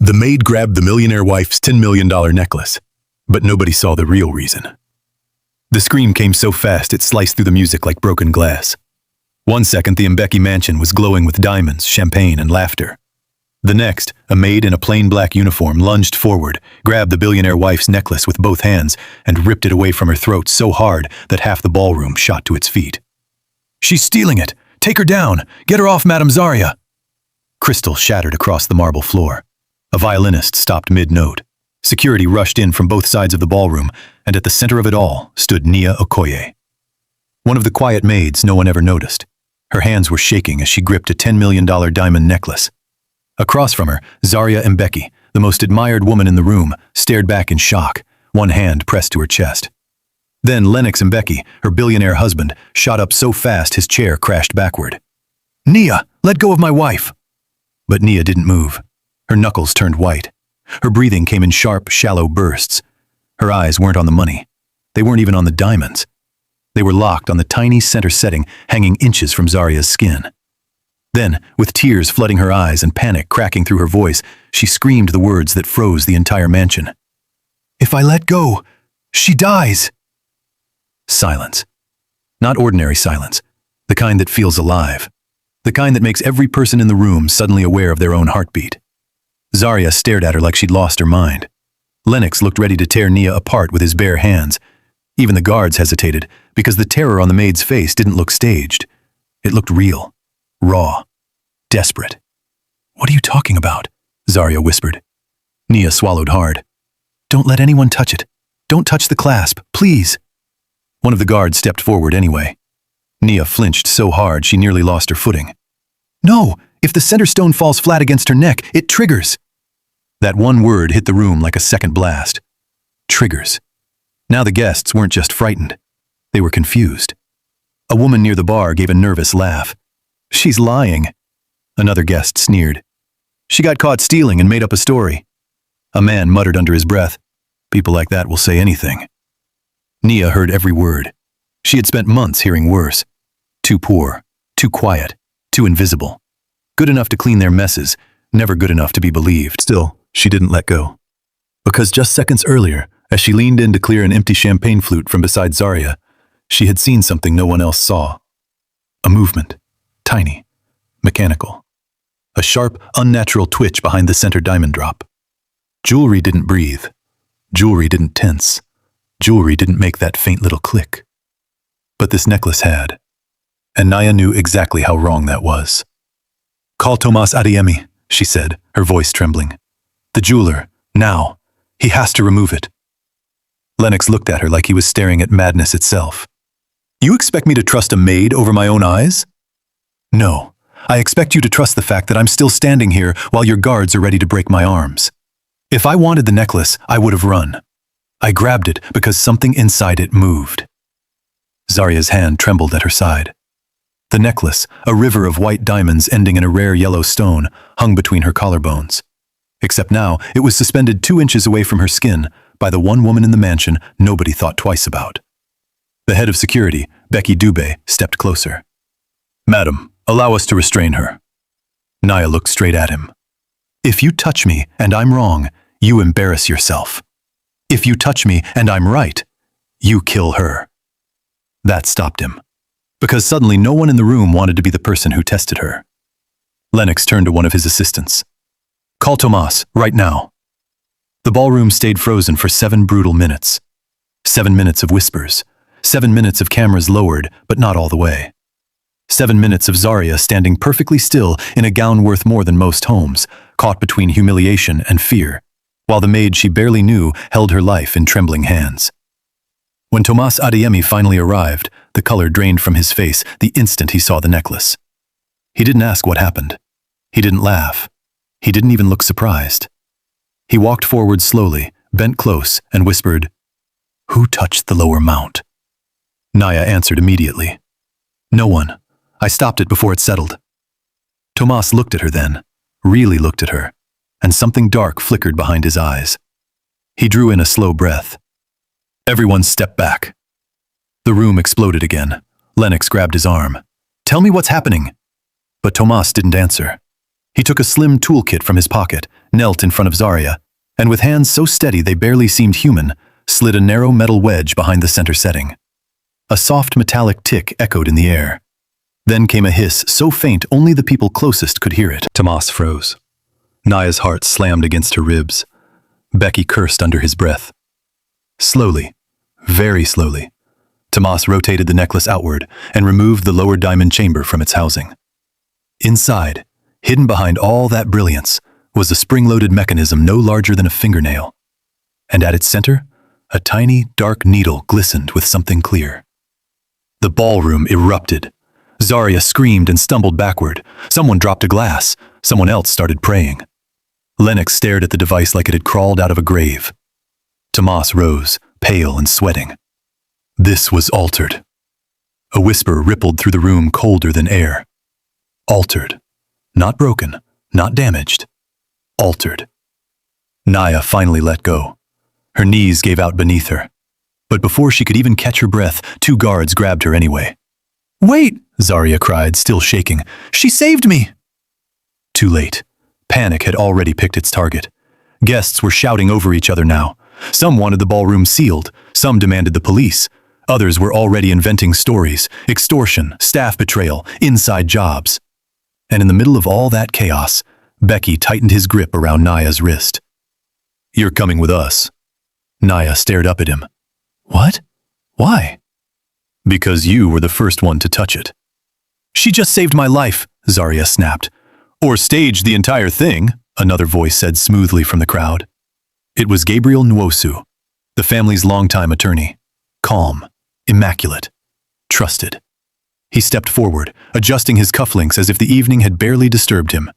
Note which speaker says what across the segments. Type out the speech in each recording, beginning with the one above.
Speaker 1: The maid grabbed the millionaire wife's $10 million necklace, but nobody saw the real reason. The scream came so fast it sliced through the music like broken glass. 1 second, the Mbeki mansion was glowing with diamonds, champagne, and laughter. The next, a maid in a plain black uniform lunged forward, grabbed the billionaire wife's necklace with both hands, and ripped it away from her throat so hard that half the ballroom shot to its feet. "She's stealing it! Take her down! Get her off, Madame Zarya!" Crystal shattered across the marble floor. A violinist stopped mid-note. Security rushed in from both sides of the ballroom, and at the center of it all stood Nia Okoye. One of the quiet maids no one ever noticed. Her hands were shaking as she gripped a $10 million diamond necklace. Across from her, Zarya Mbeki, the most admired woman in the room, stared back in shock, one hand pressed to her chest. Then Lennox Mbeki, her billionaire husband, shot up so fast his chair crashed backward. "Nia, let go of my wife!" But Nia didn't move. Her knuckles turned white. Her breathing came in sharp, shallow bursts. Her eyes weren't on the money. They weren't even on the diamonds. They were locked on the tiny center setting hanging inches from Zarya's skin. Then, with tears flooding her eyes and panic cracking through her voice, she screamed the words that froze the entire mansion. "If I let go, she dies!" Silence. Not ordinary silence. The kind that feels alive. The kind that makes every person in the room suddenly aware of their own heartbeat. Zarya stared at her like she'd lost her mind. Lennox looked ready to tear Nia apart with his bare hands. Even the guards hesitated, because the terror on the maid's face didn't look staged. It looked real. Raw. Desperate. "What are you talking about?" Zarya whispered. Nia swallowed hard. "Don't let anyone touch it. Don't touch the clasp, please." One of the guards stepped forward anyway. Nia flinched so hard she nearly lost her footing. "No! If the center stone falls flat against her neck, it triggers." That one word hit the room like a second blast. Triggers. Now the guests weren't just frightened. They were confused. A woman near the bar gave a nervous laugh. "She's lying." Another guest sneered. "She got caught stealing and made up a story." A man muttered under his breath, "People like that will say anything." Nia heard every word. She had spent months hearing worse. Too poor, too quiet, too invisible. Good enough to clean their messes, never good enough to be believed. Still, she didn't let go. Because just seconds earlier, as she leaned in to clear an empty champagne flute from beside Zarya, she had seen something no one else saw. A movement. Tiny. Mechanical. A sharp, unnatural twitch behind the center diamond drop. Jewelry didn't breathe. Jewelry didn't tense. Jewelry didn't make that faint little click. But this necklace had. And Nia knew exactly how wrong that was. "Call Tomas Adeyemi," she said, her voice trembling. "The jeweler, now. He has to remove it." Lennox looked at her like he was staring at madness itself. "You expect me to trust a maid over my own eyes?" "No. I expect you to trust the fact that I'm still standing here while your guards are ready to break my arms. If I wanted the necklace, I would have run. I grabbed it because something inside it moved." Zarya's hand trembled at her side. The necklace, a river of white diamonds ending in a rare yellow stone, hung between her collarbones. Except now, it was suspended 2 inches away from her skin by the one woman in the mansion nobody thought twice about. The head of security, Becky Dubé, stepped closer. "Madam, allow us to restrain her." Nia looked straight at him. "If you touch me and I'm wrong, you embarrass yourself. If you touch me and I'm right, you kill her." That stopped him. Because suddenly no one in the room wanted to be the person who tested her. Lennox turned to one of his assistants. "Call Tomas, right now." The ballroom stayed frozen for 7 brutal minutes. 7 minutes of whispers. 7 minutes of cameras lowered, but not all the way. 7 minutes of Zarya standing perfectly still in a gown worth more than most homes, caught between humiliation and fear, while the maid she barely knew held her life in trembling hands. When Tomas Adeyemi finally arrived, the color drained from his face the instant he saw the necklace. He didn't ask what happened. He didn't laugh. He didn't even look surprised. He walked forward slowly, bent close, and whispered, "Who touched the lower mount?" Nia answered immediately. "No one. I stopped it before it settled." Tomas looked at her then, really looked at her, and something dark flickered behind his eyes. He drew in a slow breath. Everyone stepped back. The room exploded again. Lennox grabbed his arm. "Tell me what's happening." But Tomas didn't answer. He took a slim toolkit from his pocket, knelt in front of Zarya, and with hands so steady they barely seemed human, slid a narrow metal wedge behind the center setting. A soft metallic tick echoed in the air. Then came a hiss so faint only the people closest could hear it. Tomas froze. Naya's heart slammed against her ribs. Becky cursed under his breath. Slowly, very slowly, Tomas rotated the necklace outward and removed the lower diamond chamber from its housing. Inside, hidden behind all that brilliance, was a spring-loaded mechanism no larger than a fingernail. And at its center, a tiny, dark needle glistened with something clear. The ballroom erupted. Zarya screamed and stumbled backward. Someone dropped a glass. Someone else started praying. Lennox stared at the device like it had crawled out of a grave. Tomas rose, pale and sweating. This was altered. A whisper rippled through the room colder than air. Altered. Not broken, not damaged. Altered. Naya finally let go. Her knees gave out beneath her. But before she could even catch her breath, 2 guards grabbed her anyway. "Wait!" Zarya cried, still shaking. "She saved me!" Too late. Panic had already picked its target. Guests were shouting over each other now. Some wanted the ballroom sealed. Some demanded the police. Others were already inventing stories, extortion, staff betrayal, inside jobs. And in the middle of all that chaos, Becky tightened his grip around Naya's wrist. "You're coming with us." Naya stared up at him. "What? Why?" "Because you were the first one to touch it." "She just saved my life," Zarya snapped. "Or staged the entire thing," another voice said smoothly from the crowd. It was Gabriel Nwosu, the family's longtime attorney. Calm, immaculate, trusted. He stepped forward, adjusting his cufflinks as if the evening had barely disturbed him.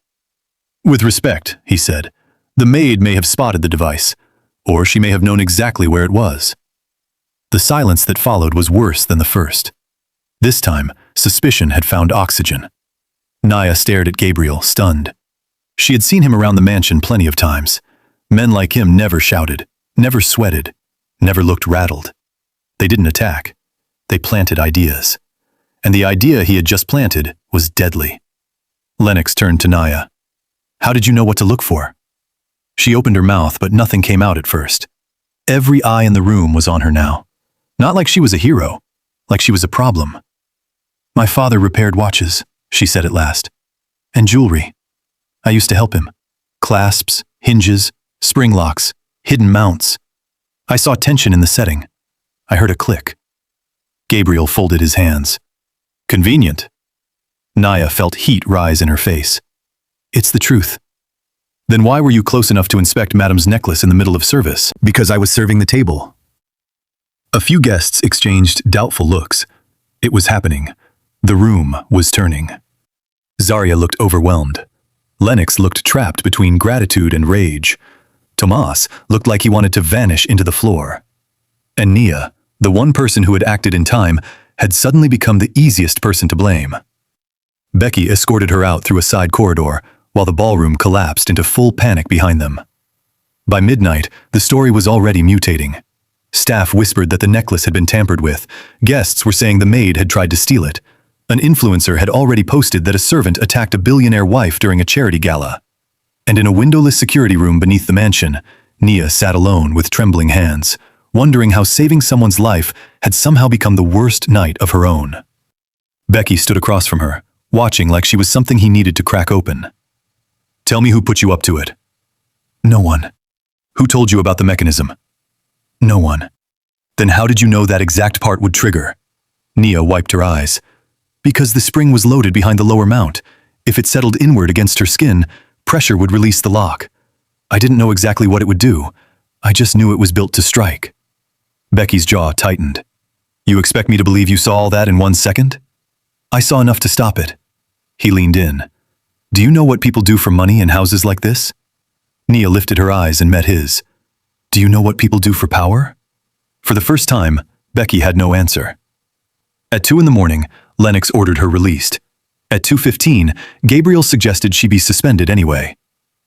Speaker 1: "With respect," he said, "the maid may have spotted the device, or she may have known exactly where it was." The silence that followed was worse than the first. This time, suspicion had found oxygen. Naya stared at Gabriel, stunned. She had seen him around the mansion plenty of times. Men like him never shouted, never sweated, never looked rattled. They didn't attack. They planted ideas. And the idea he had just planted was deadly. Lennox turned to Naya. "How did you know what to look for?" She opened her mouth, but nothing came out at first. Every eye in the room was on her now. Not like she was a hero, like she was a problem. "My father repaired watches," she said at last. "And jewelry. I used to help him. Clasps, hinges, spring locks, hidden mounts. I saw tension in the setting. I heard a click." Gabriel folded his hands. "Convenient." Naya felt heat rise in her face. "It's the truth." "Then why were you close enough to inspect Madame's necklace in the middle of service?" "Because I was serving the table." A few guests exchanged doubtful looks. It was happening. The room was turning. Zarya looked overwhelmed. Lennox looked trapped between gratitude and rage. Tomas looked like he wanted to vanish into the floor. And Nia, the one person who had acted in time, had suddenly become the easiest person to blame. Becky escorted her out through a side corridor, while the ballroom collapsed into full panic behind them. By midnight, the story was already mutating. Staff whispered that the necklace had been tampered with. Guests were saying the maid had tried to steal it. An influencer had already posted that a servant attacked a billionaire wife during a charity gala. And in a windowless security room beneath the mansion, Nia sat alone with trembling hands, wondering how saving someone's life had somehow become the worst night of her own. Becky stood across from her, watching like she was something he needed to crack open. "Tell me who put you up to it." "No one." "Who told you about the mechanism?" "No one." "Then how did you know that exact part would trigger?" Nia wiped her eyes. "Because the spring was loaded behind the lower mount. If it settled inward against her skin, pressure would release the lock. I didn't know exactly what it would do. I just knew it was built to strike." Becky's jaw tightened. "You expect me to believe you saw all that in 1 second?" "I saw enough to stop it." He leaned in. "Do you know what people do for money in houses like this?" Nia lifted her eyes and met his. "Do you know what people do for power?" For the first time, Becky had no answer. At 2 a.m, Lennox ordered her released. At 2:15, Gabriel suggested she be suspended anyway.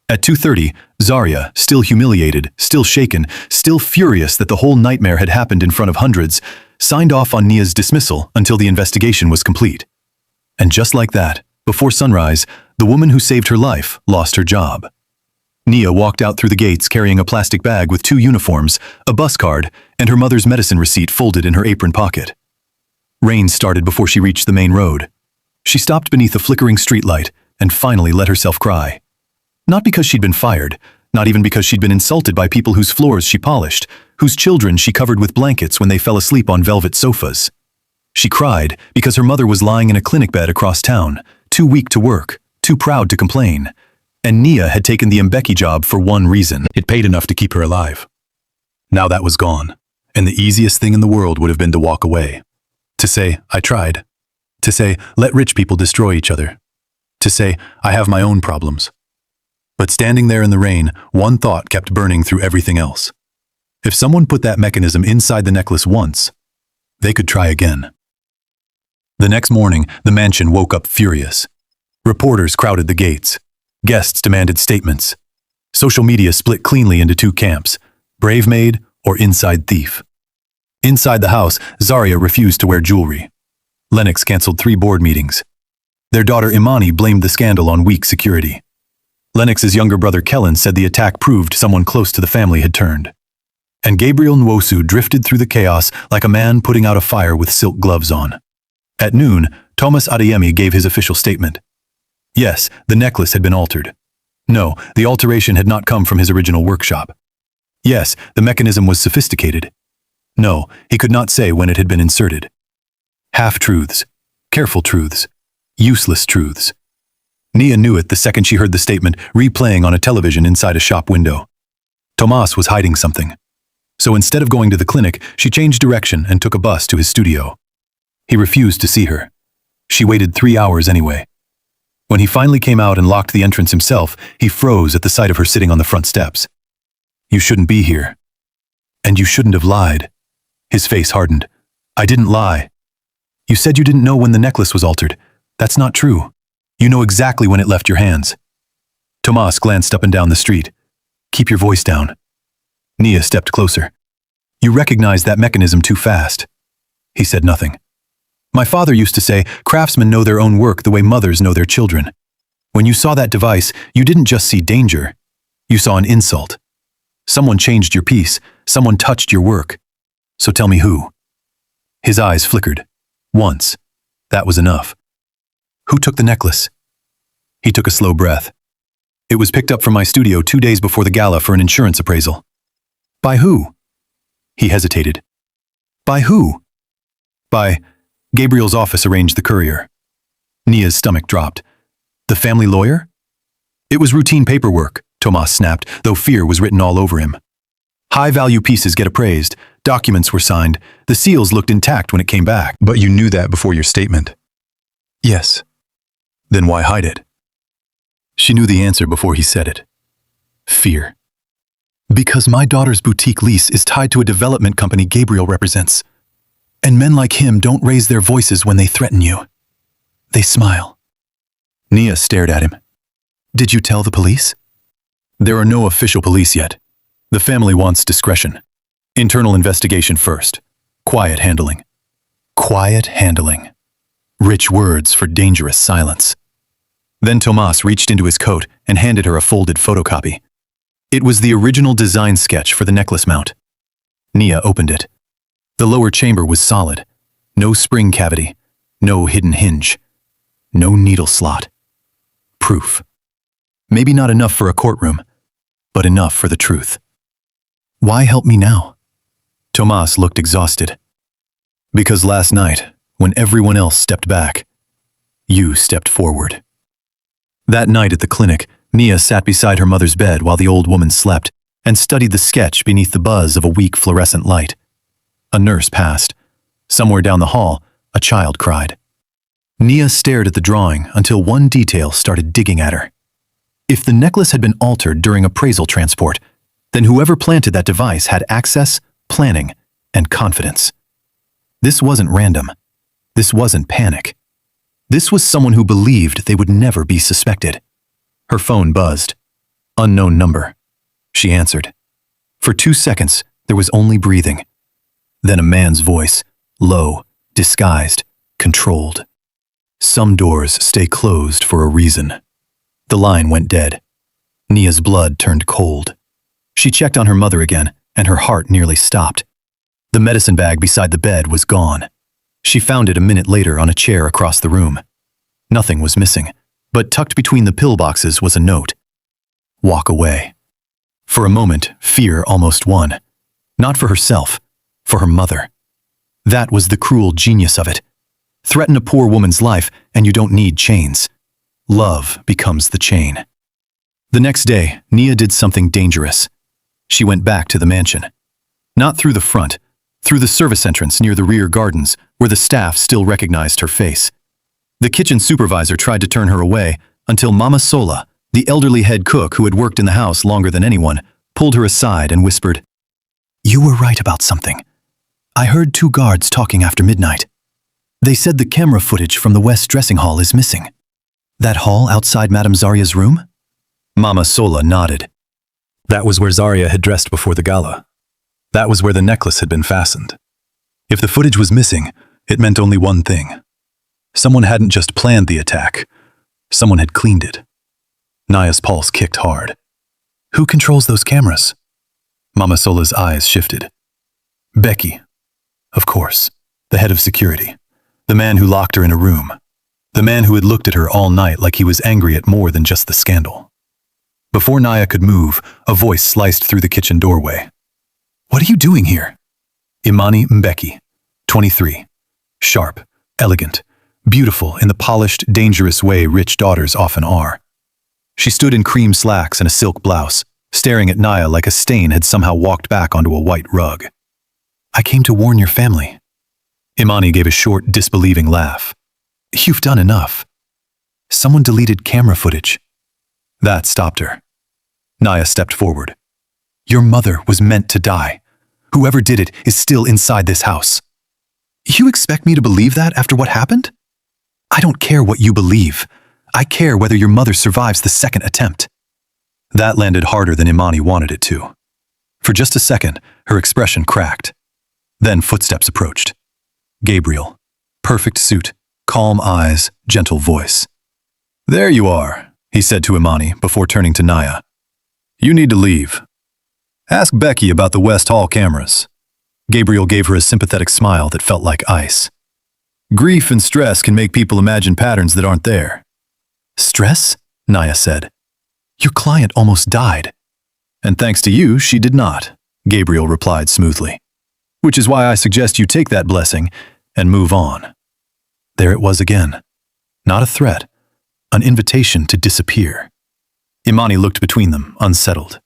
Speaker 1: At 2:30, Zarya, still humiliated, still shaken, still furious that the whole nightmare had happened in front of hundreds, signed off on Nia's dismissal until the investigation was complete. And just like that, before sunrise, the woman who saved her life lost her job. Nia walked out through the gates carrying a plastic bag with 2 uniforms, a bus card, and her mother's medicine receipt folded in her apron pocket. Rain started before she reached the main road. She stopped beneath a flickering streetlight and finally let herself cry. Not because she'd been fired, not even because she'd been insulted by people whose floors she polished, whose children she covered with blankets when they fell asleep on velvet sofas. She cried because her mother was lying in a clinic bed across town, too weak to work, too proud to complain. And Nia had taken the Mbeki job for one reason. It paid enough to keep her alive. Now that was gone, and the easiest thing in the world would have been to walk away. To say, I tried. To say, let rich people destroy each other. To say, I have my own problems. But standing there in the rain, one thought kept burning through everything else. If someone put that mechanism inside the necklace once, they could try again. The next morning, the mansion woke up furious. Reporters crowded the gates. Guests demanded statements. Social media split cleanly into 2 camps, brave maid or inside thief. Inside the house, Zaria refused to wear jewelry. Lennox canceled 3 board meetings. Their daughter Imani blamed the scandal on weak security. Lennox's younger brother Kellen said the attack proved someone close to the family had turned. And Gabriel Nwosu drifted through the chaos like a man putting out a fire with silk gloves on. At noon, Thomas Adeyemi gave his official statement. Yes, the necklace had been altered. No, the alteration had not come from his original workshop. Yes, the mechanism was sophisticated. No, he could not say when it had been inserted. Half-truths, careful truths, useless truths. Nia knew it the second she heard the statement replaying on a television inside a shop window. Tomas was hiding something. So instead of going to the clinic, she changed direction and took a bus to his studio. He refused to see her. She waited 3 hours anyway. When he finally came out and locked the entrance himself, he froze at the sight of her sitting on the front steps. You shouldn't be here. And you shouldn't have lied. His face hardened. I didn't lie. You said you didn't know when the necklace was altered. That's not true. You know exactly when it left your hands. Tomas glanced up and down the street. Keep your voice down. Nia stepped closer. You recognized that mechanism too fast. He said nothing. My father used to say, craftsmen know their own work the way mothers know their children. When you saw that device, you didn't just see danger. You saw an insult. Someone changed your piece. Someone touched your work. So tell me who. His eyes flickered. Once. That was enough. Who took the necklace? He took a slow breath. It was picked up from my studio 2 days before the gala for an insurance appraisal. By who? He hesitated. By who? By... Gabriel's office arranged the courier. Nia's stomach dropped. The family lawyer? It was routine paperwork, Tomas snapped, though fear was written all over him. High-value pieces get appraised, documents were signed, the seals looked intact when it came back. But you knew that before your statement. Yes. Then why hide it? She knew the answer before he said it. Fear. Because my daughter's boutique lease is tied to a development company Gabriel represents. And men like him don't raise their voices when they threaten you. They smile. Nia stared at him. Did you tell the police? There are no official police yet. The family wants discretion. Internal investigation first. Quiet handling. Quiet handling. Rich words for dangerous silence. Then Tomas reached into his coat and handed her a folded photocopy. It was the original design sketch for the necklace mount. Nia opened it. The lower chamber was solid. No spring cavity. No hidden hinge. No needle slot. Proof. Maybe not enough for a courtroom, but enough for the truth. Why help me now? Tomas looked exhausted. Because last night, when everyone else stepped back, you stepped forward. That night at the clinic, Nia sat beside her mother's bed while the old woman slept and studied the sketch beneath the buzz of a weak fluorescent light. A nurse passed. Somewhere down the hall, a child cried. Nia stared at the drawing until one detail started digging at her. If the necklace had been altered during appraisal transport, then whoever planted that device had access, planning, and confidence. This wasn't random. This wasn't panic. This was someone who believed they would never be suspected. Her phone buzzed. Unknown number. She answered. For 2 seconds, there was only breathing. Then a man's voice, low, disguised, controlled. Some doors stay closed for a reason. The line went dead. Nia's blood turned cold. She checked on her mother again, and her heart nearly stopped. The medicine bag beside the bed was gone. She found it a minute later on a chair across the room. Nothing was missing, but tucked between the pill boxes was a note. Walk away. For a moment, fear almost won. Not for herself, for her mother. That was the cruel genius of it. Threaten a poor woman's life, and you don't need chains. Love becomes the chain. The next day, Nia did something dangerous. She went back to the mansion. Not through the front, through the service entrance near the rear gardens, where the staff still recognized her face. The kitchen supervisor tried to turn her away until Mama Sola, the elderly head cook who had worked in the house longer than anyone, pulled her aside and whispered, "You were right about something. I heard 2 guards talking after midnight. They said the camera footage from the West dressing hall is missing. That hall outside Madame Zaria's room?" Mama Sola nodded. That was where Zaria had dressed before the gala. That was where the necklace had been fastened. If the footage was missing, it meant only one thing. Someone hadn't just planned the attack. Someone had cleaned it. Nia's pulse kicked hard. Who controls those cameras? Mama Sola's eyes shifted. Becky. Of course. The head of security. The man who locked her in a room. The man who had looked at her all night like he was angry at more than just the scandal. Before Nia could move, a voice sliced through the kitchen doorway. What are you doing here? Imani Mbeki, 23. Sharp, elegant, beautiful in the polished, dangerous way rich daughters often are. She stood in cream slacks and a silk blouse, staring at Nia like a stain had somehow walked back onto a white rug. I came to warn your family. Imani gave a short, disbelieving laugh. You've done enough. Someone deleted camera footage. That stopped her. Nia stepped forward. Your mother was meant to die. Whoever did it is still inside this house. You expect me to believe that after what happened? I don't care what you believe. I care whether your mother survives the second attempt. That landed harder than Imani wanted it to. For just a second, her expression cracked. Then footsteps approached. Gabriel. Perfect suit, calm eyes, gentle voice. There you are, he said to Imani before turning to Nia. You need to leave. Ask Becky about the West Hall cameras. Gabriel gave her a sympathetic smile that felt like ice. Grief and stress can make people imagine patterns that aren't there. Stress? Nia said. Your client almost died. And thanks to you, she did not, Gabriel replied smoothly. Which is why I suggest you take that blessing and move on. There it was again. Not a threat, an invitation to disappear. Imani looked between them, unsettled.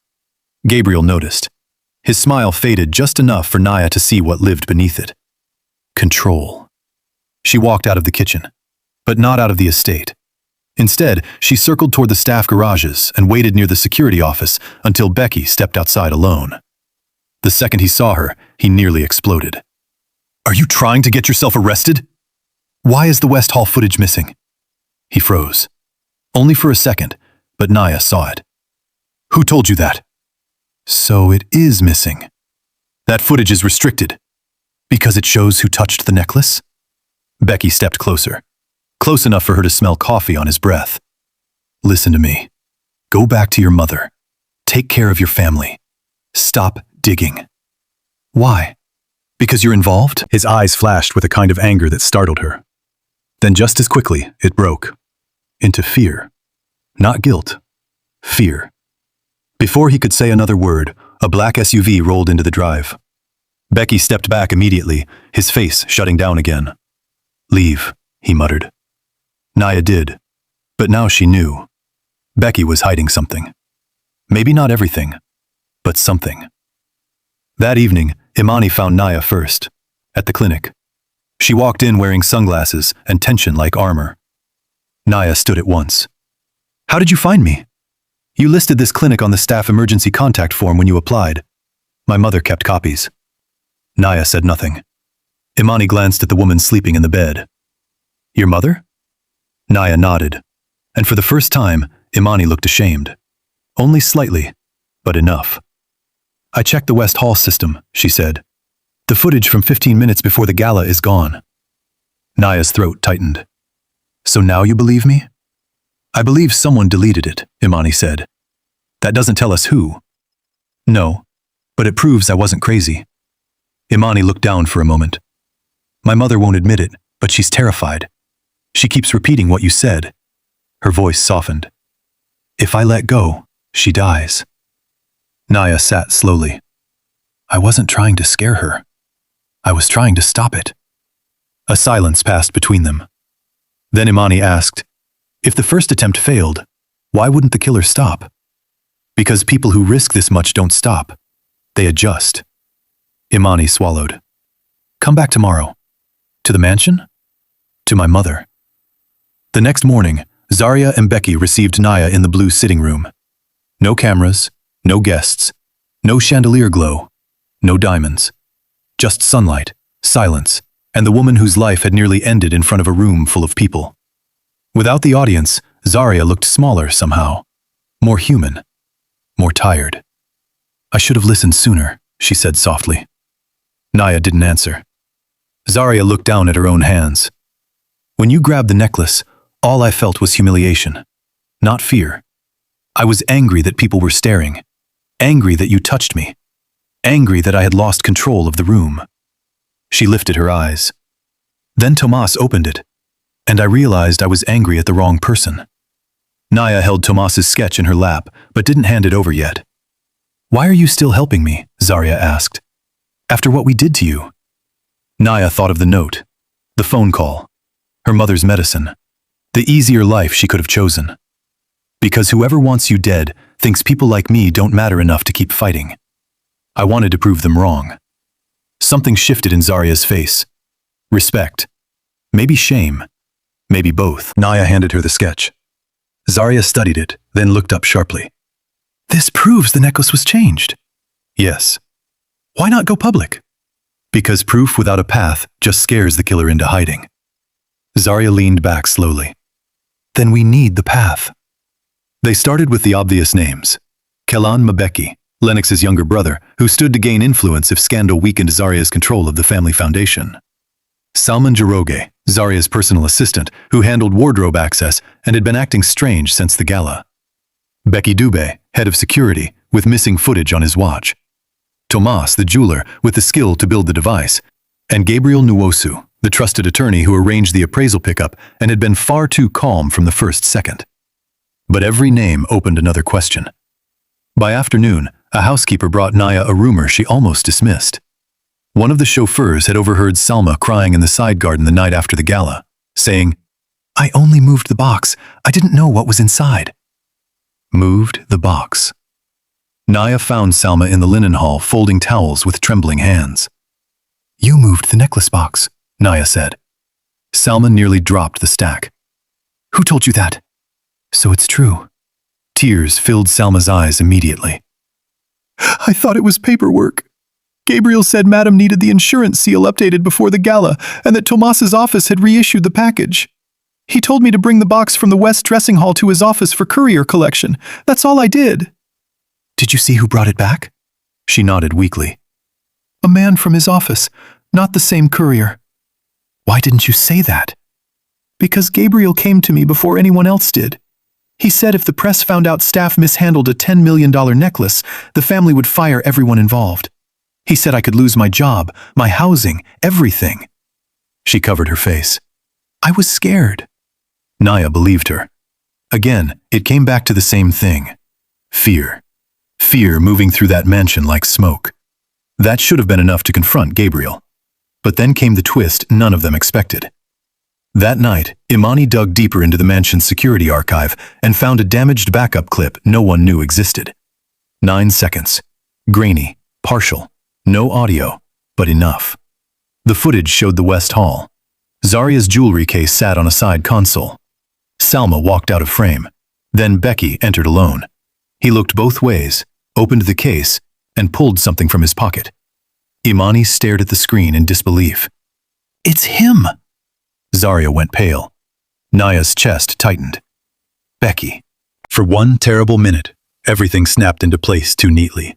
Speaker 1: Gabriel noticed. His smile faded just enough for Nia to see what lived beneath it. Control. She walked out of the kitchen, but not out of the estate. Instead, she circled toward the staff garages and waited near the security office until Becky stepped outside alone. The second he saw her, he nearly exploded. Are you trying to get yourself arrested? Why is the West Hall footage missing? He froze. Only for a second, but Nia saw it. Who told you that? So it is missing. That footage is restricted. Because it shows who touched the necklace? Becky stepped closer. Close enough for her to smell coffee on his breath. Listen to me. Go back to your mother. Take care of your family. Stop digging. Why? Because you're involved? His eyes flashed with a kind of anger that startled her. Then just as quickly, it broke. Into fear. Not guilt. Fear. Before he could say another word, a black SUV rolled into the drive. Becky stepped back immediately, his face shutting down again. Leave, he muttered. Nia did, but now she knew. Becky was hiding something. Maybe not everything, but something. That evening, Imani found Nia first, at the clinic. She walked in wearing sunglasses and tension like armor. Nia stood at once. How did you find me? You listed this clinic on the staff emergency contact form when you applied. My mother kept copies. Nia said nothing. Imani glanced at the woman sleeping in the bed. Your mother? Nia nodded, and for the first time, Imani looked ashamed. Only slightly, but enough. I checked the West Hall system, she said. The footage from 15 minutes before the gala is gone. Nia's throat tightened. So now you believe me? I believe someone deleted it, Imani said. That doesn't tell us who. No, but it proves I wasn't crazy. Imani looked down for a moment. My mother won't admit it, but she's terrified. She keeps repeating what you said. Her voice softened. If I let go, she dies. Naya sat slowly. I wasn't trying to scare her. I was trying to stop it. A silence passed between them. Then Imani asked, if the first attempt failed, why wouldn't the killer stop? Because people who risk this much don't stop. They adjust. Imani swallowed. Come back tomorrow. To the mansion? To my mother. The next morning, Zarya and Becky received Naya in the blue sitting room. No cameras, no guests, no chandelier glow, no diamonds. Just sunlight, silence, and the woman whose life had nearly ended in front of a room full of people. Without the audience, Zarya looked smaller somehow, more human, more tired. I should have listened sooner, she said softly. Naya didn't answer. Zarya looked down at her own hands. When you grabbed the necklace, all I felt was humiliation, not fear. I was angry that people were staring, angry that you touched me, angry that I had lost control of the room. She lifted her eyes. Then Tomas opened it, and I realized I was angry at the wrong person. Naya held Tomas's sketch in her lap, but didn't hand it over yet. Why are you still helping me? Zarya asked. After what we did to you? Naya thought of the note, the phone call, her mother's medicine, the easier life she could have chosen. Because whoever wants you dead thinks people like me don't matter enough to keep fighting. I wanted to prove them wrong. Something shifted in Zarya's face. Respect. Maybe shame. Maybe both. Naya handed her the sketch. Zarya studied it, then looked up sharply. This proves the necklace was changed. Yes. Why not go public? Because proof without a path just scares the killer into hiding. Zarya leaned back slowly. Then we need the path. They started with the obvious names. Kelan Mbeki, Lennox's younger brother, who stood to gain influence if scandal weakened Zarya's control of the family foundation. Salman Jaroge, Zarya's personal assistant, who handled wardrobe access and had been acting strange since the gala. Becky Dubé, head of security, with missing footage on his watch. Tomas, the jeweler, with the skill to build the device. And Gabriel Nwosu, the trusted attorney who arranged the appraisal pickup and had been far too calm from the first second. But every name opened another question. By afternoon, a housekeeper brought Naya a rumor she almost dismissed. One of the chauffeurs had overheard Salma crying in the side garden the night after the gala, saying, I only moved the box. I didn't know what was inside. Moved the box. Naya found Salma in the linen hall folding towels with trembling hands. You moved the necklace box, Naya said. Salma nearly dropped the stack. Who told you that? So it's true. Tears filled Salma's eyes immediately. I thought it was paperwork. Gabriel said Madam needed the insurance seal updated before the gala and that Tomas's office had reissued the package. He told me to bring the box from the West dressing hall to his office for courier collection. That's all I did. Did you see who brought it back? She nodded weakly. A man from his office, not the same courier. Why didn't you say that? Because Gabriel came to me before anyone else did. He said if the press found out staff mishandled a $10 million necklace, the family would fire everyone involved. He said I could lose my job, my housing, everything. She covered her face. I was scared. Naya believed her. Again, it came back to the same thing. Fear. Fear moving through that mansion like smoke. That should have been enough to confront Gabriel. But then came the twist none of them expected. That night, Imani dug deeper into the mansion's security archive and found a damaged backup clip no one knew existed. 9 seconds. Grainy, partial, no audio, but enough. The footage showed the West Hall. Zarya's jewelry case sat on a side console. Salma walked out of frame. Then Becky entered alone. He looked both ways, opened the case, and pulled something from his pocket. Imani stared at the screen in disbelief. It's him! Zarya went pale. Naya's chest tightened. Becky. For one terrible minute, everything snapped into place too neatly.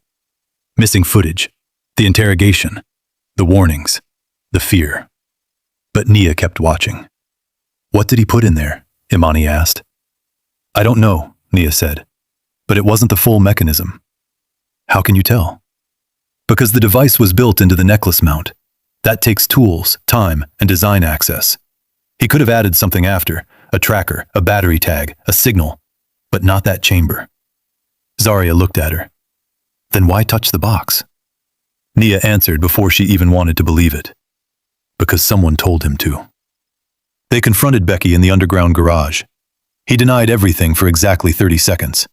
Speaker 1: Missing footage, the interrogation, the warnings, the fear. But Nia kept watching. What did he put in there? Imani asked. I don't know, Nia said. But it wasn't the full mechanism. How can you tell? Because the device was built into the necklace mount. That takes tools, time, and design access. He could have added something after, a tracker, a battery tag, a signal, but not that chamber. Zarya looked at her. Then why touch the box? Nia answered before she even wanted to believe it. Because someone told him to. They confronted Becky in the underground garage. He denied everything for exactly 30 seconds.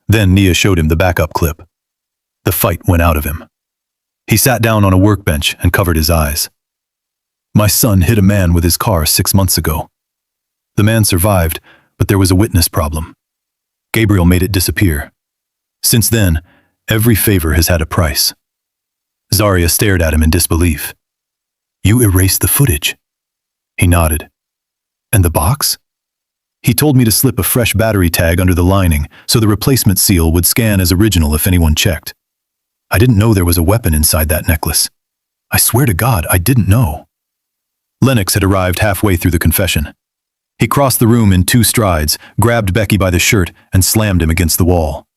Speaker 1: Then Nia showed him the backup clip. The fight went out of him. He sat down on a workbench and covered his eyes. My son hit a man with his car 6 months ago. The man survived, but there was a witness problem. Gabriel made it disappear. Since then, every favor has had a price. Zarya stared at him in disbelief. You erased the footage. He nodded. And the box? He told me to slip a fresh battery tag under the lining so the replacement seal would scan as original if anyone checked. I didn't know there was a weapon inside that necklace. I swear to God, I didn't know. Lennox had arrived halfway through the confession. He crossed the room in 2 strides, grabbed Becky by the shirt, and slammed him against the wall.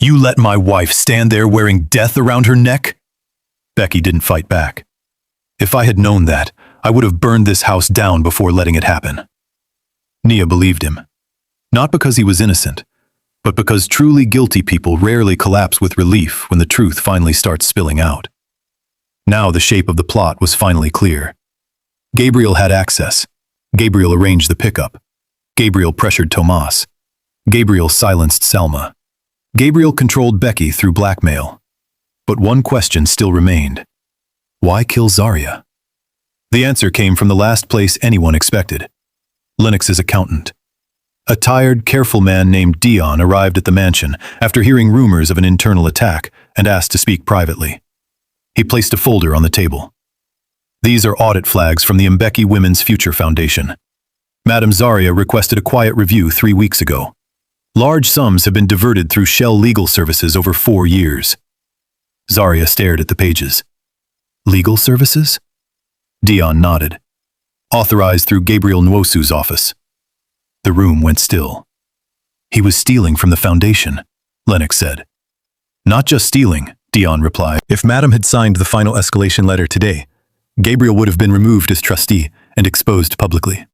Speaker 1: You let my wife stand there wearing death around her neck? Becky didn't fight back. If I had known that, I would have burned this house down before letting it happen. Nia believed him. Not because he was innocent, but because truly guilty people rarely collapse with relief when the truth finally starts spilling out. Now the shape of the plot was finally clear. Gabriel had access. Gabriel arranged the pickup. Gabriel pressured Tomas. Gabriel silenced Selma. Gabriel controlled Becky through blackmail. But one question still remained. Why kill Zarya? The answer came from the last place anyone expected. Lennox's accountant. A tired, careful man named Dion arrived at the mansion after hearing rumors of an internal attack and asked to speak privately. He placed a folder on the table. These are audit flags from the Mbeki Women's Future Foundation. Madame Zarya requested a quiet review 3 weeks ago. Large sums have been diverted through Shell Legal Services over 4 years. Zarya stared at the pages. Legal services? Dion nodded. Authorized through Gabriel Nwosu's office. The room went still. He was stealing from the foundation, Lennox said. Not just stealing, Dion replied. If Madame had signed the final escalation letter today, Gabriel would have been removed as trustee and exposed publicly.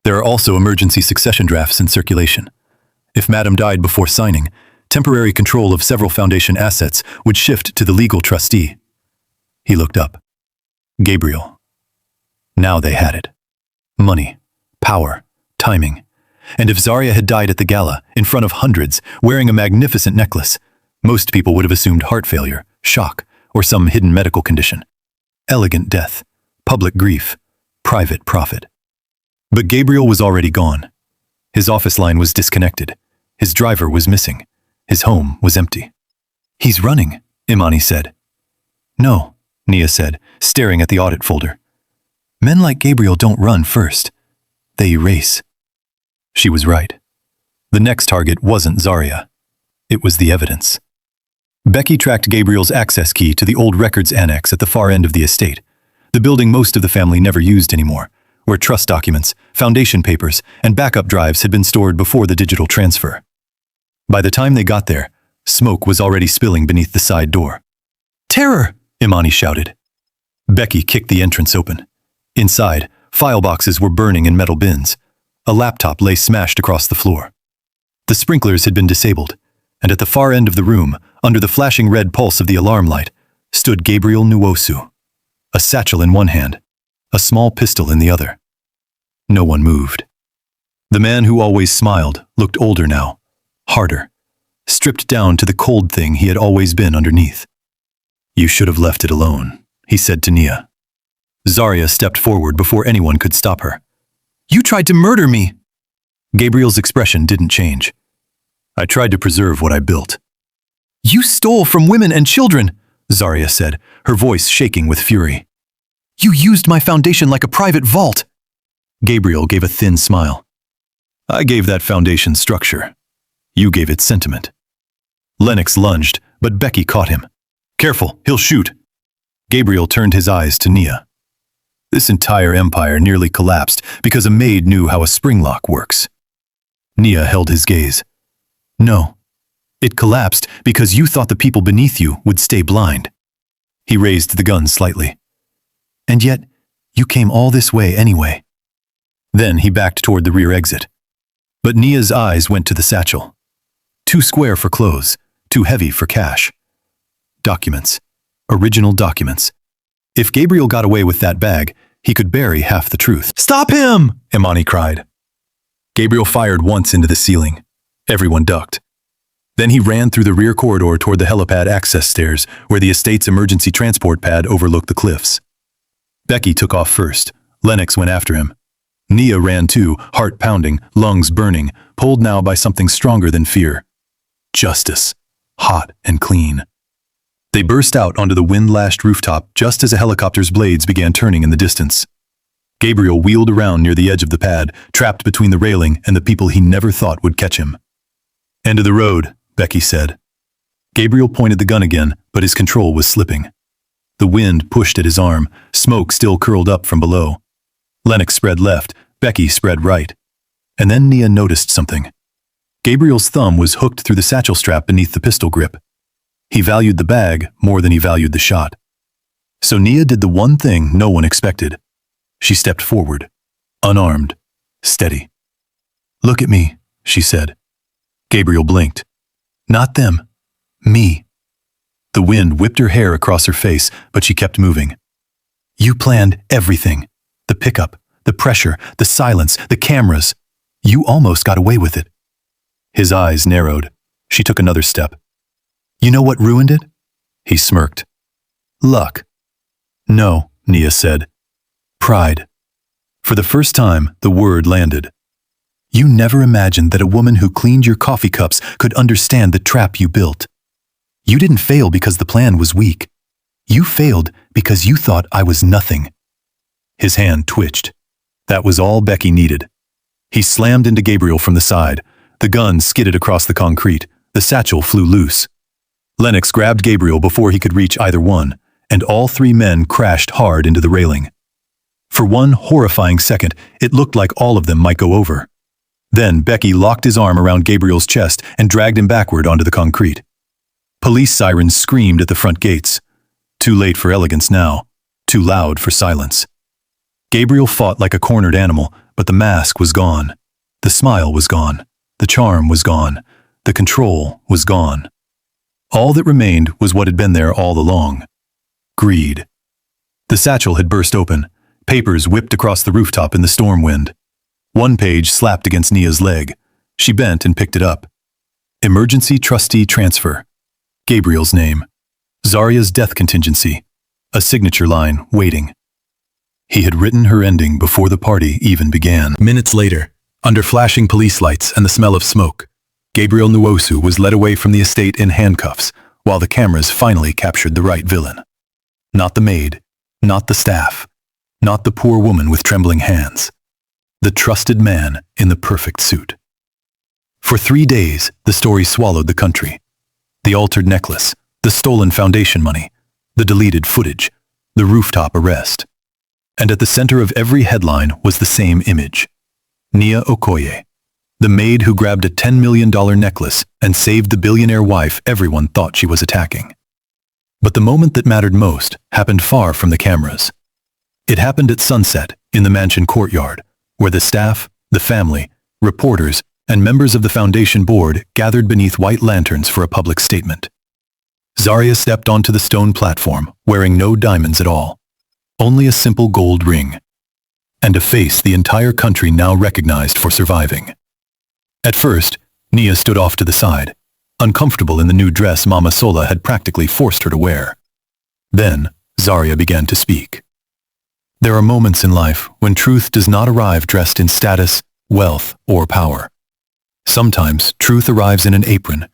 Speaker 1: There are also emergency succession drafts in circulation. If Madame died before signing, temporary control of several foundation assets would shift to the legal trustee. He looked up. Gabriel. Now they had it. Money, power, timing. And if Zarya had died at the gala, in front of hundreds, wearing a magnificent necklace, most people would have assumed heart failure, shock, or some hidden medical condition. Elegant death, public grief, private profit. But Gabriel was already gone. His office line was disconnected. His driver was missing. His home was empty. He's running, Imani said. No, Nia said, staring at the audit folder. Men like Gabriel don't run first. They erase. She was right. The next target wasn't Zarya. It was the evidence. Becky tracked Gabriel's access key to the old records annex at the far end of the estate, the building most of the family never used anymore, where trust documents, foundation papers, and backup drives had been stored before the digital transfer. By the time they got there, smoke was already spilling beneath the side door. Terror! Imani shouted. Becky kicked the entrance open. Inside, file boxes were burning in metal bins. A laptop lay smashed across the floor. The sprinklers had been disabled, and at the far end of the room, under the flashing red pulse of the alarm light, stood Gabriel Nwosu, a satchel in one hand, a small pistol in the other. No one moved. The man who always smiled looked older now, harder, stripped down to the cold thing he had always been underneath. You should have left it alone, he said to Nia. Zarya stepped forward before anyone could stop her. You tried to murder me! Gabriel's expression didn't change. I tried to preserve what I built. You stole from women and children, Zarya said, her voice shaking with fury. You used my foundation like a private vault. Gabriel gave a thin smile. I gave that foundation structure. You gave it sentiment. Lennox lunged, but Becky caught him. Careful, he'll shoot. Gabriel turned his eyes to Nia. This entire empire nearly collapsed because a maid knew how a spring lock works. Nia held his gaze. No, It collapsed because you thought the people beneath you would stay blind. He raised the gun slightly. And yet, you came all this way anyway. Then he backed toward the rear exit. But Nia's eyes went to the satchel. Too square for clothes, too heavy for cash. Documents. Original documents. If Gabriel got away with that bag, he could bury half the truth. "Stop him!" Imani cried. Gabriel fired once into the ceiling. Everyone ducked. Then he ran through the rear corridor toward the helipad access stairs, where the estate's emergency transport pad overlooked the cliffs. Becky took off first. Lennox went after him. Nia ran too, heart pounding, lungs burning, pulled now by something stronger than fear. Justice. Hot and clean. They burst out onto the wind-lashed rooftop just as a helicopter's blades began turning in the distance. Gabriel wheeled around near the edge of the pad, trapped between the railing and the people he never thought would catch him. "End of the road," Becky said. Gabriel pointed the gun again, but his control was slipping. The wind pushed at his arm, smoke still curled up from below. Lennox spread left, Becky spread right. And then Nia noticed something. Gabriel's thumb was hooked through the satchel strap beneath the pistol grip. He valued the bag more than he valued the shot. So Nia did the one thing no one expected. She stepped forward, unarmed, steady. "Look at me," she said. Gabriel blinked. "Not them. Me." The wind whipped her hair across her face, but she kept moving. "You planned everything. The pickup, the pressure, the silence, the cameras. You almost got away with it." His eyes narrowed. She took another step. "You know what ruined it?" He smirked. "Luck." "No," Nia said. "Pride." For the first time, the word landed. "You never imagined that a woman who cleaned your coffee cups could understand the trap you built. You didn't fail because the plan was weak. You failed because you thought I was nothing." His hand twitched. That was all Becky needed. He slammed into Gabriel from the side. The gun skidded across the concrete. The satchel flew loose. Lennox grabbed Gabriel before he could reach either one, and all three men crashed hard into the railing. For one horrifying second, it looked like all of them might go over. Then Becky locked his arm around Gabriel's chest and dragged him backward onto the concrete. Police sirens screamed at the front gates. Too late for elegance now. Too loud for silence. Gabriel fought like a cornered animal, but the mask was gone. The smile was gone. The charm was gone. The control was gone. All that remained was what had been there all along. Greed. The satchel had burst open. Papers whipped across the rooftop in the storm wind. One page slapped against Nia's leg. She bent and picked it up. Emergency trustee transfer. Gabriel's name. Zaria's death contingency. A signature line waiting. He had written her ending before the party even began. Minutes later, under flashing police lights and the smell of smoke, Gabriel Nwosu was led away from the estate in handcuffs, while the cameras finally captured the right villain. Not the maid, not the staff, not the poor woman with trembling hands. The trusted man in the perfect suit. For 3 days, the story swallowed the country. The altered necklace, the stolen foundation money, the deleted footage, the rooftop arrest. And at the center of every headline was the same image. Nia Okoye, the maid who grabbed a $10 million necklace and saved the billionaire wife everyone thought she was attacking. But the moment that mattered most happened far from the cameras. It happened at sunset in the mansion courtyard, where the staff, the family, reporters, and members of the foundation board gathered beneath white lanterns for a public statement. Zaria stepped onto the stone platform, wearing no diamonds at all. Only a simple gold ring. And a face the entire country now recognized for surviving. At first, Nia stood off to the side, uncomfortable in the new dress Mama Sola had practically forced her to wear. Then, Zaria began to speak. There are moments in life when truth does not arrive dressed in status, wealth, or power. Sometimes truth arrives in an apron,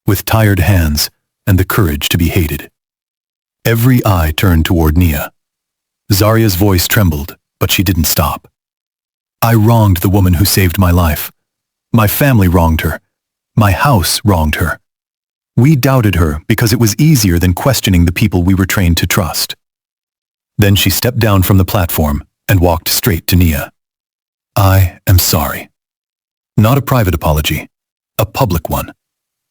Speaker 1: with tired hands and the courage to be hated. Every eye turned toward Nia. Zaria's voice trembled, but she didn't stop. "I wronged the woman who saved my life. My family wronged her. My house wronged her. We doubted her because it was easier than questioning the people we were trained to trust." Then she stepped down from the platform and walked straight to Nia. "I am sorry." Not a private apology, a public one.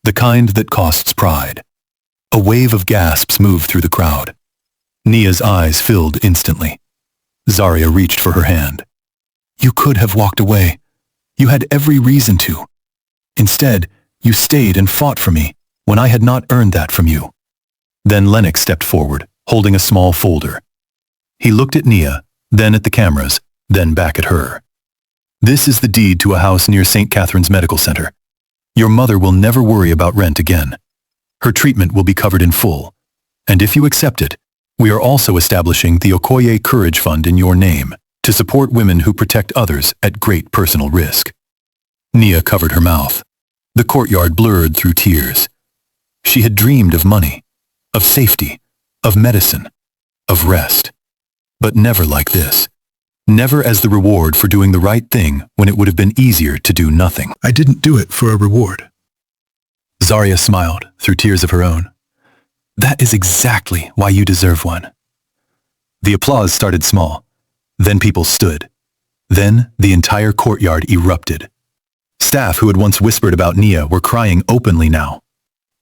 Speaker 1: The kind that costs pride. A wave of gasps moved through the crowd. Nia's eyes filled instantly. Zarya reached for her hand. You could have walked away. You had every reason to. Instead, you stayed and fought for me when I had not earned that from you. Then Lennox stepped forward, holding a small folder. He looked at Nia, then at the cameras, then back at her. This is the deed to a house near St. Catherine's Medical Center. Your mother will never worry about rent again. Her treatment will be covered in full. And if you accept it, we are also establishing the Okoye Courage Fund in your name to support women who protect others at great personal risk. Nia covered her mouth. The courtyard blurred through tears. She had dreamed of money, of safety, of medicine, of rest. But never like this. Never as the reward for doing the right thing when it would have been easier to do nothing.
Speaker 2: I didn't do it for a reward.
Speaker 1: Zarya smiled through tears of her own. That is exactly why you deserve one. The applause started small. Then people stood. Then the entire courtyard erupted. Staff who had once whispered about Nia were crying openly now.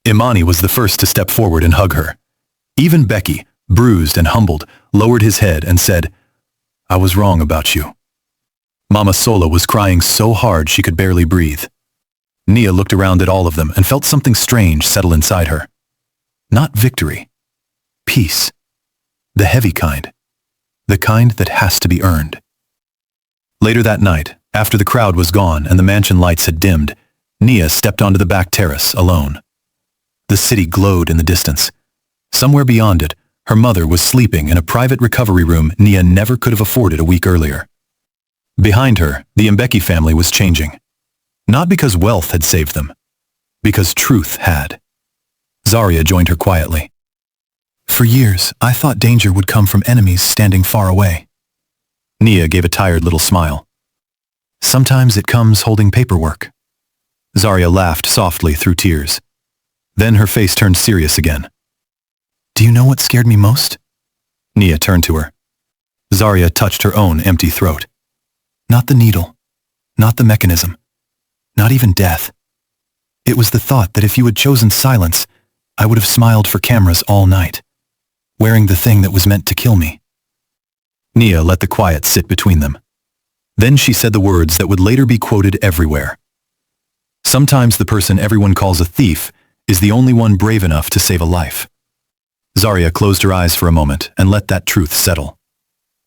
Speaker 1: Imani was the first to step forward and hug her. Even Becky, bruised and humbled, lowered his head and said, I was wrong about you. Mama Sola was crying so hard she could barely breathe. Nia looked around at all of them and felt something strange settle inside her. Not victory. Peace. The heavy kind. The kind that has to be earned. Later that night, after the crowd was gone and the mansion lights had dimmed, Nia stepped onto the back terrace alone. The city glowed in the distance. Somewhere beyond it, her mother was sleeping in a private recovery room Nia never could have afforded a week earlier. Behind her, the Mbeki family was changing. Not because wealth had saved them, because truth had. Zarya joined her quietly. For years, I thought danger would come from enemies standing far away. Nia gave a tired little smile. Sometimes it comes holding paperwork. Zarya laughed softly through tears. Then her face turned serious again. Do you know what scared me most? Nia turned to her. Zarya touched her own empty throat. Not the needle, not the mechanism, not even death. It was the thought that if you had chosen silence, I would have smiled for cameras all night, wearing the thing that was meant to kill me. Nia let the quiet sit between them. Then she said the words that would later be quoted everywhere. Sometimes the person everyone calls a thief is the only one brave enough to save a life. Zarya closed her eyes for a moment and let that truth settle.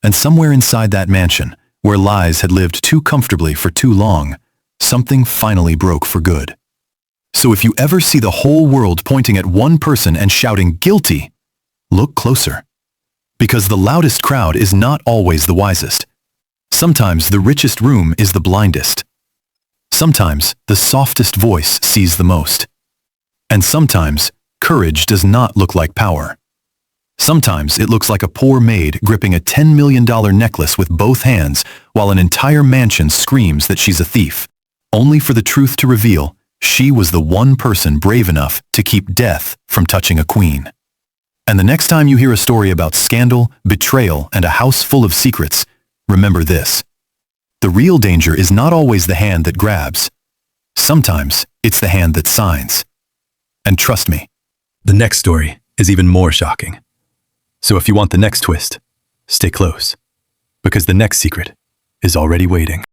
Speaker 1: And somewhere inside that mansion, where lies had lived too comfortably for too long, something finally broke for good. So if you ever see the whole world pointing at one person and shouting guilty, look closer. Because the loudest crowd is not always the wisest. Sometimes the richest room is the blindest. Sometimes the softest voice sees the most. And sometimes courage does not look like power. Sometimes it looks like a poor maid gripping a $10 million necklace with both hands while an entire mansion screams that she's a thief, only for the truth to reveal she was the one person brave enough to keep death from touching a queen. And the next time you hear a story about scandal, betrayal, and a house full of secrets, remember this. The real danger is not always the hand that grabs. Sometimes it's the hand that signs. And trust me, the next story is even more shocking. So if you want the next twist, stay close, because the next secret is already waiting.